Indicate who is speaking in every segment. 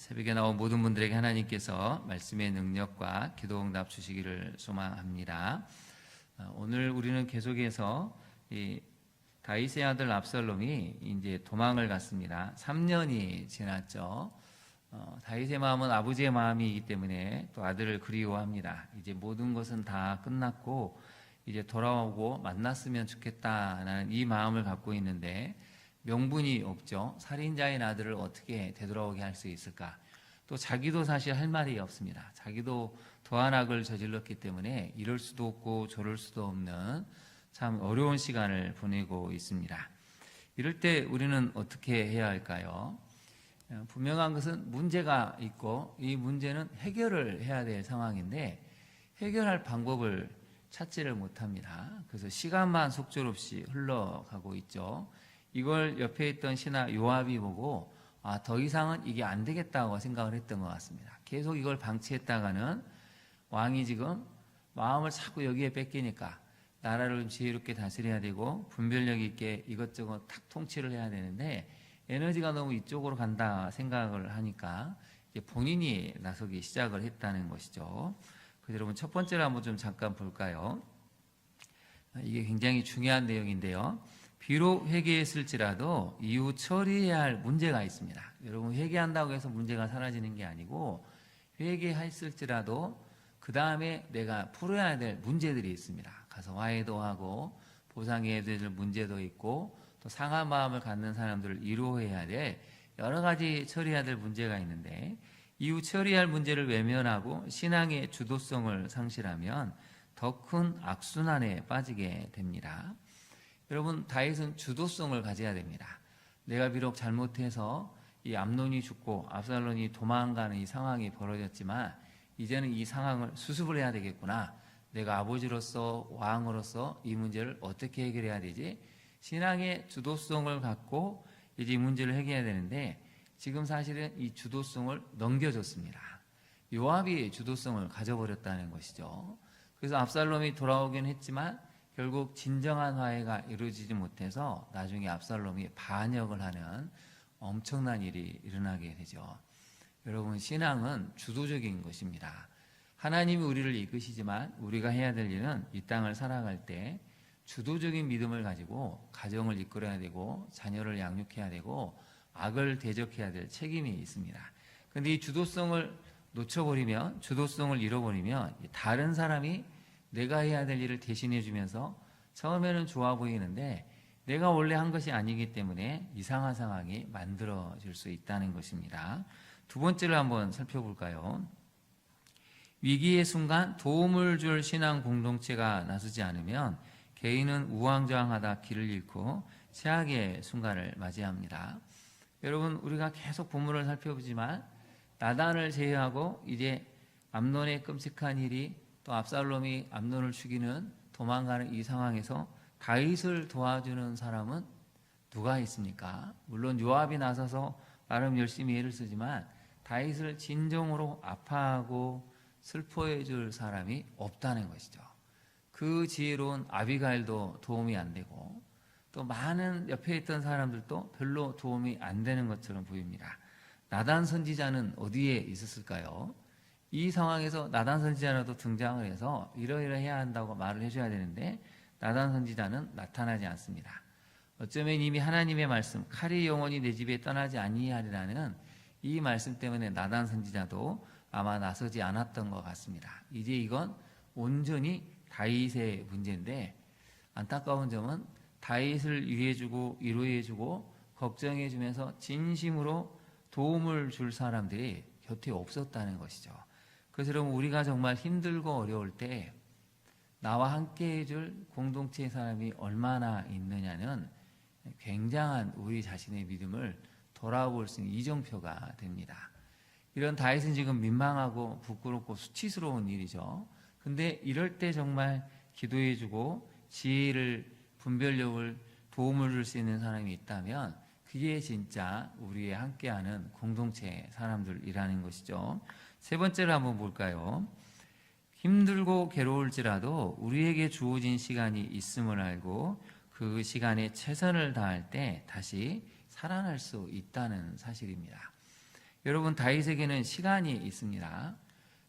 Speaker 1: 새벽에 나온 모든 분들에게 하나님께서 말씀의 능력과 기도 응답 주시기를 소망합니다. 오늘 우리는 계속해서 이 다윗의 아들 압살롬이 이제 도망을 갔습니다. 3년이 지났죠. 다윗의 마음은 아버지의 마음이기 때문에 또 아들을 그리워합니다. 이제 모든 것은 다 끝났고 이제 돌아오고 만났으면 좋겠다라는 이 마음을 갖고 있는데 명분이 없죠. 살인자인 아들을 어떻게 되돌아오게 할 수 있을까? 또 자기도 사실 할 말이 없습니다. 자기도 더한 악을 저질렀기 때문에 이럴 수도 없고 저럴 수도 없는 참 어려운 시간을 보내고 있습니다. 이럴 때 우리는 어떻게 해야 할까요? 분명한 것은 문제가 있고 이 문제는 해결을 해야 될 상황인데 해결할 방법을 찾지를 못합니다. 그래서 시간만 속절없이 흘러가고 있죠. 이걸 옆에 있던 신하 요압이 보고 더 이상은 이게 안 되겠다고 생각을 했던 것 같습니다. 계속 이걸 방치했다가는 왕이 지금 마음을 자꾸 여기에 뺏기니까 나라를 지혜롭게 다스려야 되고 분별력 있게 이것저것 탁 통치를 해야 되는데 에너지가 너무 이쪽으로 간다 생각을 하니까 이제 본인이 나서기 시작을 했다는 것이죠. 그래서 여러분 첫 번째로 한번 좀 잠깐 볼까요? 이게 굉장히 중요한 내용인데요. 비록 회개했을지라도 이후 처리해야 할 문제가 있습니다. 여러분 회개한다고 해서 문제가 사라지는 게 아니고 회개했을지라도 그 다음에 내가 풀어야 될 문제들이 있습니다. 가서 화해도 하고 보상해야 될 문제도 있고 또 상한 마음을 갖는 사람들을 위로해야 될 여러 가지 처리해야 될 문제가 있는데 이후 처리할 문제를 외면하고 신앙의 주도성을 상실하면 더 큰 악순환에 빠지게 됩니다. 여러분 다윗은 주도성을 가져야 됩니다. 내가 비록 잘못해서 이 암논이 죽고 압살롬이 도망가는 이 상황이 벌어졌지만 이제는 이 상황을 수습을 해야 되겠구나. 내가 아버지로서 왕으로서 이 문제를 어떻게 해결해야 되지? 신앙의 주도성을 갖고 이제 이 문제를 해결해야 되는데 지금 사실은 이 주도성을 넘겨줬습니다. 요압이 주도성을 가져버렸다는 것이죠. 그래서 압살롬이 돌아오긴 했지만 결국 진정한 화해가 이루어지지 못해서 나중에 압살롬이 반역을 하는 엄청난 일이 일어나게 되죠. 여러분 신앙은 주도적인 것입니다. 하나님이 우리를 이끄시지만 우리가 해야 될 일은 이 땅을 살아갈 때 주도적인 믿음을 가지고 가정을 이끌어야 되고 자녀를 양육해야 되고 악을 대적해야 될 책임이 있습니다. 그런데 이 주도성을 놓쳐버리면 주도성을 잃어버리면 다른 사람이 내가 해야 될 일을 대신해 주면서 처음에는 좋아 보이는데 내가 원래 한 것이 아니기 때문에 이상한 상황이 만들어질 수 있다는 것입니다. 두 번째를 한번 살펴볼까요? 위기의 순간 도움을 줄 신앙 공동체가 나서지 않으면 개인은 우왕좌왕하다 길을 잃고 최악의 순간을 맞이합니다. 여러분 우리가 계속 본문을 살펴보지만 나단을 제외하고 이제 암논의 끔찍한 일이 또 압살롬이 암논을 죽이는 도망가는 이 상황에서 다윗을 도와주는 사람은 누가 있습니까? 물론 요압이 나서서 나름 열심히 애를 쓰지만 다윗을 진정으로 아파하고 슬퍼해 줄 사람이 없다는 것이죠. 그 지혜로운 아비가일도 도움이 안 되고 또 많은 옆에 있던 사람들도 별로 도움이 안 되는 것처럼 보입니다. 나단 선지자는 어디에 있었을까요? 이 상황에서 나단 선지자라도 등장을 해서 이러이러해야 한다고 말을 해줘야 되는데 나단 선지자는 나타나지 않습니다. 어쩌면 이미 하나님의 말씀 칼이 영원히 내 집에 떠나지 아니하리라는 이 말씀 때문에 나단 선지자도 아마 나서지 않았던 것 같습니다. 이제 이건 온전히 다윗의 문제인데 안타까운 점은 다윗을 위해주고 위로해주고 걱정해주면서 진심으로 도움을 줄 사람들이 곁에 없었다는 것이죠. 그래서 여러분 우리가 정말 힘들고 어려울 때 나와 함께 해줄 공동체의 사람이 얼마나 있느냐는 굉장한 우리 자신의 믿음을 돌아볼 수 있는 이정표가 됩니다. 이런 다윗은 지금 민망하고 부끄럽고 수치스러운 일이죠. 근데 이럴 때 정말 기도해주고 지혜를 분별력을 도움을 줄 수 있는 사람이 있다면 그게 진짜 우리의 함께하는 공동체 사람들이라는 것이죠. 세 번째로 한번 볼까요? 힘들고 괴로울지라도 우리에게 주어진 시간이 있음을 알고 그 시간에 최선을 다할 때 다시 살아날 수 있다는 사실입니다. 여러분, 다윗에게는 시간이 있습니다.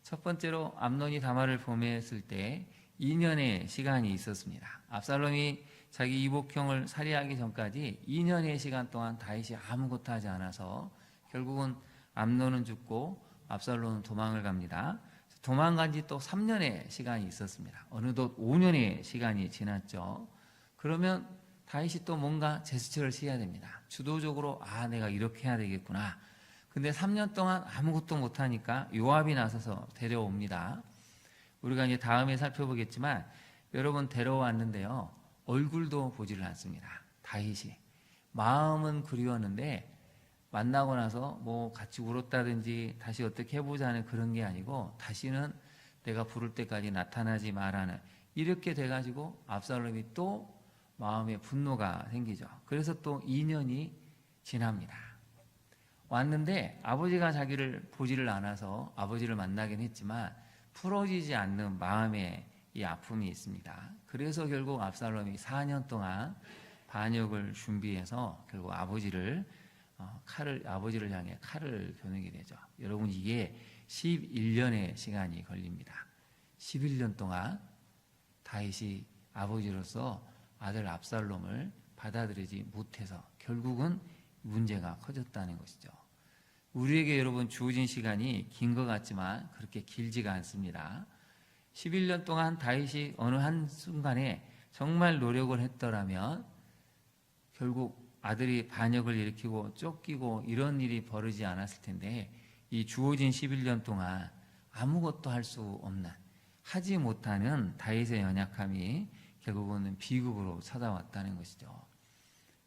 Speaker 1: 첫 번째로 암논이 다말을 범했을 때 2년의 시간이 있었습니다. 압살롬이 자기 이복형을 살해하기 전까지 2년의 시간 동안 다윗이 아무것도 하지 않아서 결국은 암논은 죽고 압살롬은 도망을 갑니다. 도망간 지 또 3년의 시간이 있었습니다. 어느덧 5년의 시간이 지났죠. 그러면 다윗이 또 뭔가 제스처를 취해야 됩니다. 주도적으로 내가 이렇게 해야 되겠구나. 근데 3년 동안 아무것도 못하니까 요압이 나서서 데려옵니다. 우리가 이제 다음에 살펴보겠지만 여러분, 데려왔는데요, 얼굴도 보지를 않습니다. 다윗이 마음은 그리웠는데 만나고 나서 뭐 같이 울었다든지 다시 어떻게 해보자는 그런 게 아니고 다시는 내가 부를 때까지 나타나지 마라는, 이렇게 돼가지고 압살롬이 또 마음에 분노가 생기죠. 그래서 또 2년이 지납니다. 왔는데 아버지가 자기를 보지를 않아서 아버지를 만나긴 했지만 풀어지지 않는 마음의 이 아픔이 있습니다. 그래서 결국 압살롬이 4년 동안 반역을 준비해서 결국 아버지를 향해 칼을 겨누게 되죠. 여러분, 이게 11년의 시간이 걸립니다. 11년 동안 다윗이 아버지로서 아들 압살롬을 받아들이지 못해서 결국은 문제가 커졌다는 것이죠. 우리에게 여러분, 주어진 시간이 긴 것 같지만 그렇게 길지가 않습니다. 11년 동안 다윗이 어느 한순간에 정말 노력을 했더라면 결국 아들이 반역을 일으키고 쫓기고 이런 일이 벌어지지 않았을 텐데, 이 주어진 11년 동안 아무것도 할 수 없는, 하지 못하는 다윗의 연약함이 결국은 비극으로 찾아왔다는 것이죠.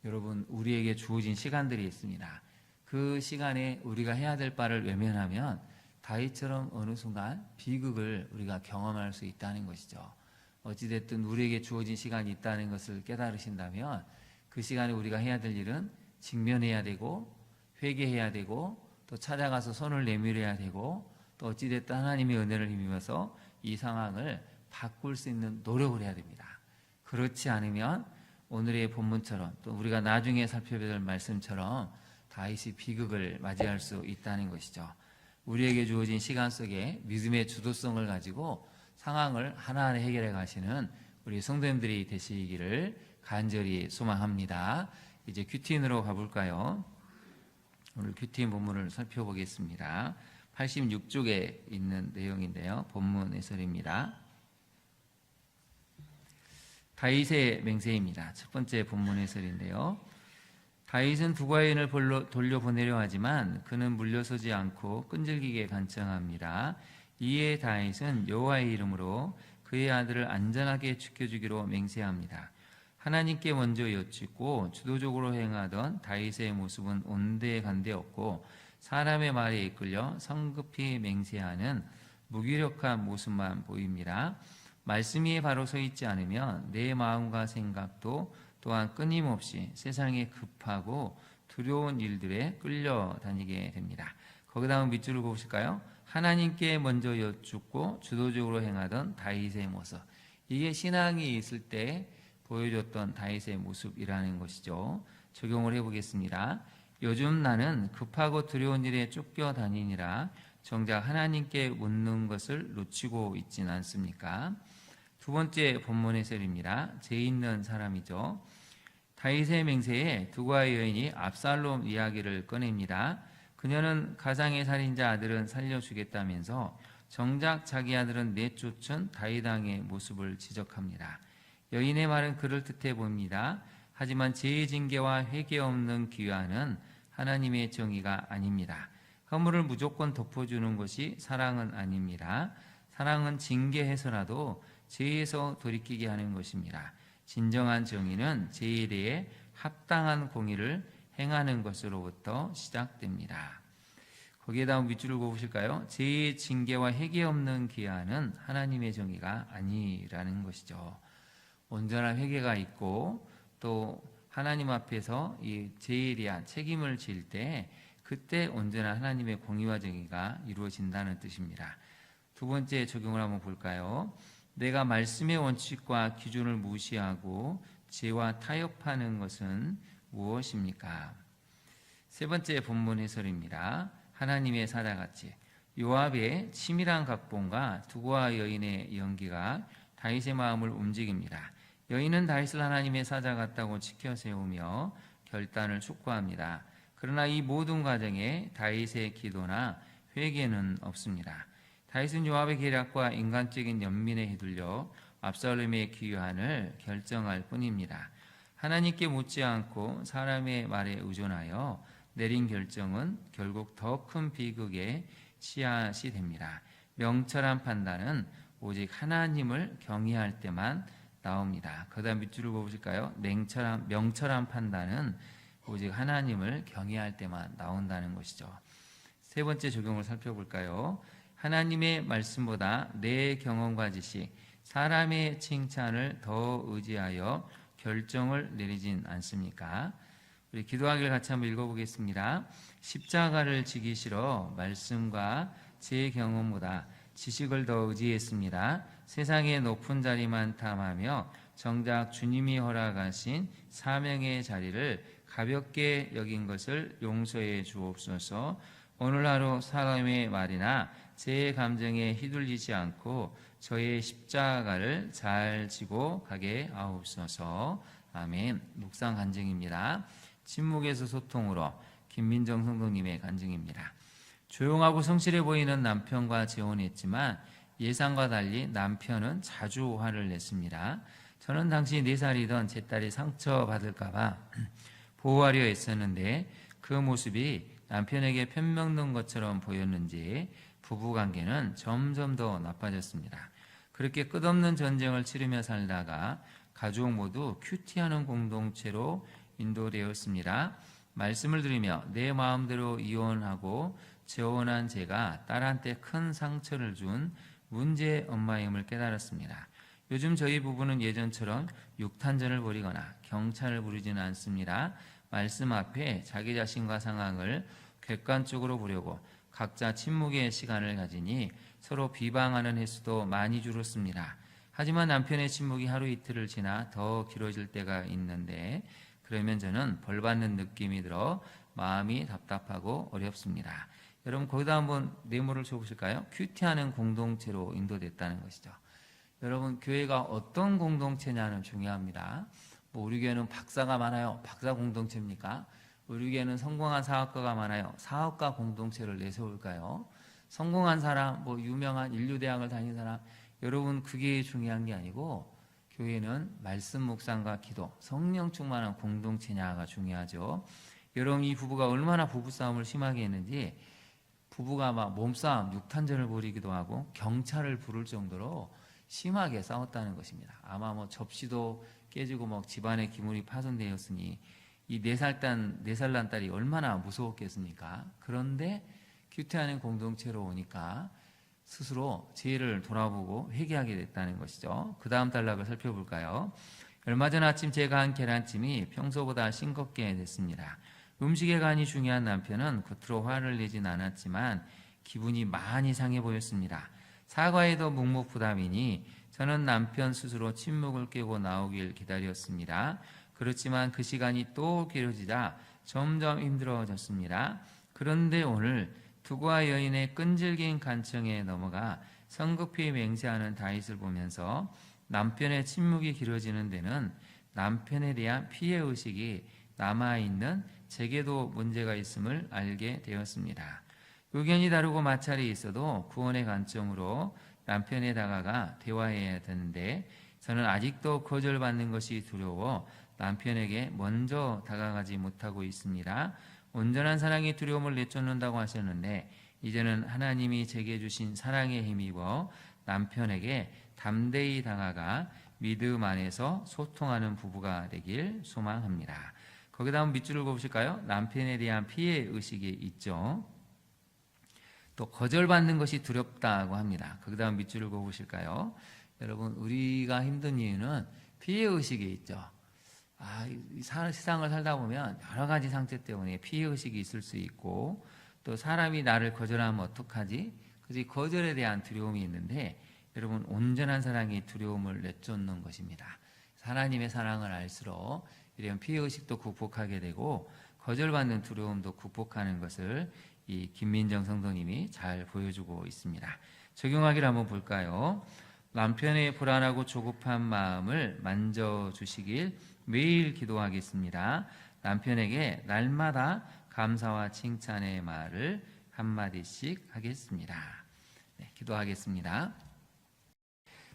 Speaker 1: 여러분, 우리에게 주어진 시간들이 있습니다. 그 시간에 우리가 해야 될 바를 외면하면 다윗처럼 어느 순간 비극을 우리가 경험할 수 있다는 것이죠. 어찌됐든 우리에게 주어진 시간이 있다는 것을 깨달으신다면 그 시간에 우리가 해야 될 일은 직면해야 되고 회개해야 되고 또 찾아가서 손을 내밀어야 되고 또 어찌됐든 하나님의 은혜를 힘입어서 이 상황을 바꿀 수 있는 노력을 해야 됩니다. 그렇지 않으면 오늘의 본문처럼 또 우리가 나중에 살펴볼 말씀처럼 다윗이 비극을 맞이할 수 있다는 것이죠. 우리에게 주어진 시간 속에 믿음의 주도성을 가지고 상황을 하나하나 해결해 가시는 우리 성도님들이 되시기를 간절히 소망합니다. 이제 큐티인으로 가볼까요? 오늘 큐티인 본문을 살펴보겠습니다. 86쪽에 있는 내용인데요. 본문 해설입니다. 다윗의 맹세입니다. 첫 번째 본문 해설인데요. 다윗은 두 과인을 돌려보내려 하지만 그는 물러서지 않고 끈질기게 간청합니다. 이에 다윗은 여호와의 이름으로 그의 아들을 안전하게 지켜주기로 맹세합니다. 하나님께 먼저 여쭙고 주도적으로 행하던 다윗의 모습은 온데간데 없고 사람의 말에 이끌려 성급히 맹세하는 무기력한 모습만 보입니다. 말씀 위에 바로 서 있지 않으면 내 마음과 생각도 또한 끊임없이 세상에 급하고 두려운 일들에 끌려다니게 됩니다. 거기다 한번 밑줄을 그으실까요? 하나님께 먼저 여쭙고 주도적으로 행하던 다윗의 모습. 이게 신앙이 있을 때 보여줬던 다윗의 모습이라는 것이죠. 적용을 해보겠습니다. 요즘 나는 급하고 두려운 일에 쫓겨다니니라 정작 하나님께 묻는 것을 놓치고 있진 않습니까? 두 번째 본문 해설입니다. 죄 있는 사람이죠. 다윗의 맹세에 두가의 여인이 압살롬 이야기를 꺼냅니다. 그녀는 가상의 살인자 아들은 살려주겠다면서 정작 자기 아들은 내쫓은 다윗 왕의 모습을 지적합니다. 여인의 말은 그럴듯해 보입니다. 하지만 죄의 징계와 회개 없는 기회는 하나님의 정의가 아닙니다. 허물을 무조건 덮어주는 것이 사랑은 아닙니다. 사랑은 징계해서라도 죄에서 돌이키게 하는 것입니다. 진정한 정의는 죄에 대해 합당한 공의를 행하는 것으로부터 시작됩니다. 거기에다 밑줄을 그어보실까요? 죄의 징계와 회개 없는 기한은 하나님의 정의가 아니라는 것이죠. 온전한 회개가 있고 또 하나님 앞에서 이 죄에 대한 책임을 질 때 그때 온전한 하나님의 공의와 정의가 이루어진다는 뜻입니다. 두 번째 적용을 한번 볼까요? 내가 말씀의 원칙과 기준을 무시하고 죄와 타협하는 것은 무엇입니까? 세 번째 본문 해설입니다. 하나님의 사자같이 요압의 치밀한 각본과 두고와 여인의 연기가 다윗의 마음을 움직입니다. 여인은 다윗을 하나님의 사자 같다고 지켜 세우며 결단을 촉구합니다. 그러나 이 모든 과정에 다윗의 기도나 회개는 없습니다. 다윗은 요압의 계략과 인간적인 연민에 휘둘려 압살롬의 귀환을 결정할 뿐입니다. 하나님께 묻지 않고 사람의 말에 의존하여 내린 결정은 결국 더 큰 비극의 씨앗이 됩니다. 명철한 판단은 오직 하나님을 경외할 때만 나옵니다. 그다음 밑줄을 보실까요? 명철한 판단은 오직 하나님을 경외할 때만 나온다는 것이죠. 세 번째 적용을 살펴볼까요? 하나님의 말씀보다 내 경험과 지식, 사람의 칭찬을 더 의지하여 결정을 내리진 않습니까? 우리 기도하기를 같이 한번 읽어보겠습니다. 십자가를 지기 싫어 말씀과 제 경험보다 지식을 더 의지했습니다. 세상의 높은 자리만 탐하며 정작 주님이 허락하신 사명의 자리를 가볍게 여긴 것을 용서해 주옵소서. 오늘 하루 사람의 말이나 제 감정에 휘둘리지 않고 저의 십자가를 잘 지고 가게 하옵소서. 아멘. 묵상 간증입니다. 침묵에서 소통으로 김민정 성도님의 간증입니다. 조용하고 성실해 보이는 남편과 재혼했지만 예상과 달리 남편은 자주 화를 냈습니다. 저는 당시 4살이던 제 딸이 상처받을까 봐 보호하려 했었는데 그 모습이 남편에게 편먹는 것처럼 보였는지 부부관계는 점점 더 나빠졌습니다. 그렇게 끝없는 전쟁을 치르며 살다가 가족 모두 큐티하는 공동체로 인도되었습니다. 말씀을 들으며 내 마음대로 이혼하고 재혼한 제가 딸한테 큰 상처를 준 문제 엄마임을 깨달았습니다. 요즘 저희 부부는 예전처럼 육탄전을 벌이거나 경찰을 부르지는 않습니다. 말씀 앞에 자기 자신과 상황을 객관적으로 보려고 각자 침묵의 시간을 가지니 서로 비방하는 횟수도 많이 줄었습니다. 하지만 남편의 침묵이 하루 이틀을 지나 더 길어질 때가 있는데 그러면 저는 벌받는 느낌이 들어 마음이 답답하고 어렵습니다. 여러분 거기다 한번 네모를 쳐보실까요? 큐티하는 공동체로 인도됐다는 것이죠. 여러분 교회가 어떤 공동체냐는 중요합니다. 우리 교회는 박사가 많아요. 박사 공동체입니까? 우리 교회는 성공한 사업가가 많아요. 사업가 공동체를 내세울까요? 성공한 사람, 유명한 인류대학을 다닌 사람, 여러분 그게 중요한 게 아니고 교회는 말씀 묵상과 기도, 성령 충만한 공동체냐가 중요하죠. 여러분 이 부부가 얼마나 부부싸움을 심하게 했는지 부부가 막 몸싸움, 육탄전을 벌이기도 하고 경찰을 부를 정도로 심하게 싸웠다는 것입니다. 아마 접시도 깨지고 집안의 기물이 파손되었으니 이 4살 난 딸이 얼마나 무서웠겠습니까? 그런데 큐티하는 공동체로 오니까 스스로 죄를 돌아보고 회개하게 됐다는 것이죠. 그 다음 단락을 살펴볼까요? 얼마 전 아침 제가 한 계란찜이 평소보다 싱겁게 됐습니다. 음식에 간이 중요한 남편은 겉으로 화를 내진 않았지만 기분이 많이 상해 보였습니다. 사과에도 묵묵부답이니 저는 남편 스스로 침묵을 깨고 나오길 기다렸습니다. 그렇지만 그 시간이 또 길어지자 점점 힘들어졌습니다. 그런데 오늘 두고와 여인의 끈질긴 간청에 넘어가 성급히 맹세하는 다윗을 보면서 남편의 침묵이 길어지는 데는 남편에 대한 피해의식이 남아있는 제게도 문제가 있음을 알게 되었습니다. 의견이 다르고 마찰이 있어도 구원의 관점으로 남편에 다가가 대화해야 되는데 저는 아직도 거절받는 것이 두려워 남편에게 먼저 다가가지 못하고 있습니다. 온전한 사랑이 두려움을 내쫓는다고 하셨는데 이제는 하나님이 제게 주신 사랑에 힘입어 남편에게 담대히 다가가 믿음 안에서 소통하는 부부가 되길 소망합니다. 거기다 한번 밑줄을 그어보실까요? 남편에 대한 피해의식이 있죠. 또 거절받는 것이 두렵다고 합니다. 거기다 한번 밑줄을 그어보실까요? 여러분 우리가 힘든 이유는 피해의식이 있죠. 세상을 살다 보면 여러 가지 상처 때문에 피해의식이 있을 수 있고 또 사람이 나를 거절하면 어떡하지? 그래서 거절에 대한 두려움이 있는데 여러분 온전한 사랑이 두려움을 내쫓는 것입니다. 하나님의 사랑을 알수록 이런 피해의식도 극복하게 되고 거절받는 두려움도 극복하는 것을 이 김민정 성도님이 잘 보여주고 있습니다. 적용하기를 한번 볼까요? 남편의 불안하고 조급한 마음을 만져주시길 매일 기도하겠습니다. 남편에게 날마다 감사와 칭찬의 말을 한마디씩 하겠습니다. 네, 기도하겠습니다.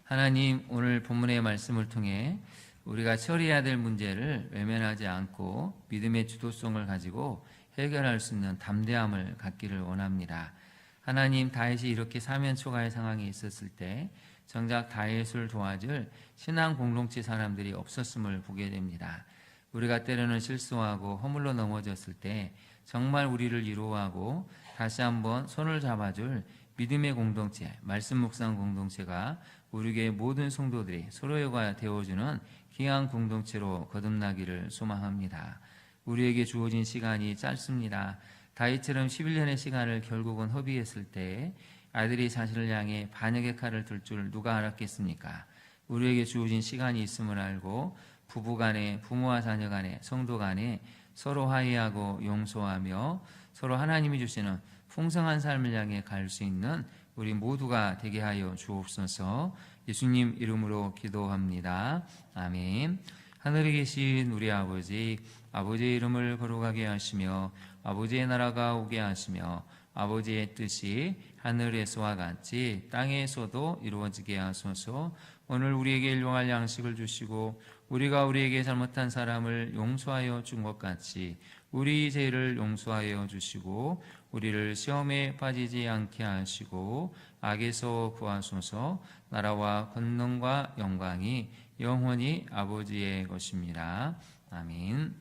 Speaker 1: 하나님, 오늘 본문의 말씀을 통해 우리가 처리해야 될 문제를 외면하지 않고 믿음의 주도성을 가지고 해결할 수 있는 담대함을 갖기를 원합니다. 하나님, 다윗이 이렇게 사면초가의 상황에 있었을 때 정작 다윗을 도와줄 신앙 공동체 사람들이 없었음을 보게 됩니다. 우리가 때로는 실수하고 허물로 넘어졌을 때 정말 우리를 위로하고 다시 한번 손을 잡아줄 믿음의 공동체, 말씀 묵상 공동체가 우리 교회 모든 성도들이 서로가 되어주는 귀한 공동체로 거듭나기를 소망합니다. 우리에게 주어진 시간이 짧습니다. 다윗처럼 11년의 시간을 결국은 허비했을 때 아들이 자신을 향해 반역의 칼을 들 줄 누가 알았겠습니까? 우리에게 주어진 시간이 있음을 알고 부부 간에, 부모와 자녀 간에, 성도 간에 서로 화해하고 용서하며 서로 하나님이 주시는 풍성한 삶을 향해 갈 수 있는 우리 모두가 되게 하여 주옵소서. 예수님 이름으로 기도합니다. 아멘. 하늘에 계신 우리 아버지, 아버지의 이름을 거룩하게 하시며 아버지의 나라가 오게 하시며 아버지의 뜻이 하늘에서와 같이 땅에서도 이루어지게 하소서. 오늘 우리에게 일용할 양식을 주시고 우리가 우리에게 잘못한 사람을 용서하여 준 것 같이 우리 죄를 용서하여 주시고 우리를 시험에 빠지지 않게 하시고 악에서 구하소서. 나라와 권능과 영광이 영원히 아버지의 것입니다. 아멘.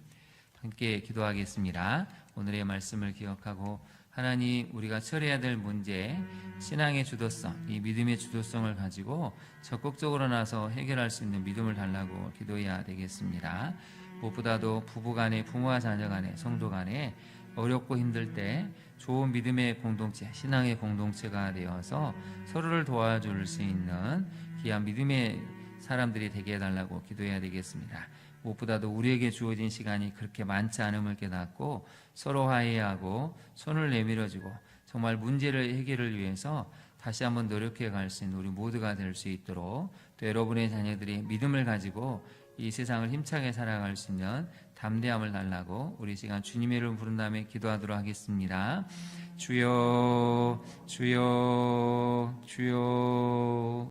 Speaker 1: 함께 기도하겠습니다. 오늘의 말씀을 기억하고 하나님, 우리가 처리해야 될 문제, 신앙의 주도성, 이 믿음의 주도성을 가지고 적극적으로 나서 해결할 수 있는 믿음을 달라고 기도해야 되겠습니다. 무엇보다도 부부간에, 부모와 자녀간에, 성도간에 어렵고 힘들 때 좋은 믿음의 공동체, 신앙의 공동체가 되어서 서로를 도와줄 수 있는 귀한 믿음의 사람들이 되게 해달라고 기도해야 되겠습니다. 무엇보다도 우리에게 주어진 시간이 그렇게 많지 않음을 깨닫고 서로 화해하고 손을 내밀어주고 정말 문제를 해결을 위해서 다시 한번 노력해 갈 수 있는 우리 모두가 될 수 있도록 또 여러분의 자녀들이 믿음을 가지고 이 세상을 힘차게 살아갈 수 있는 담대함을 달라고 우리 시간 주님의 이름 부른 다음에 기도하도록 하겠습니다. 주여, 주여, 주여.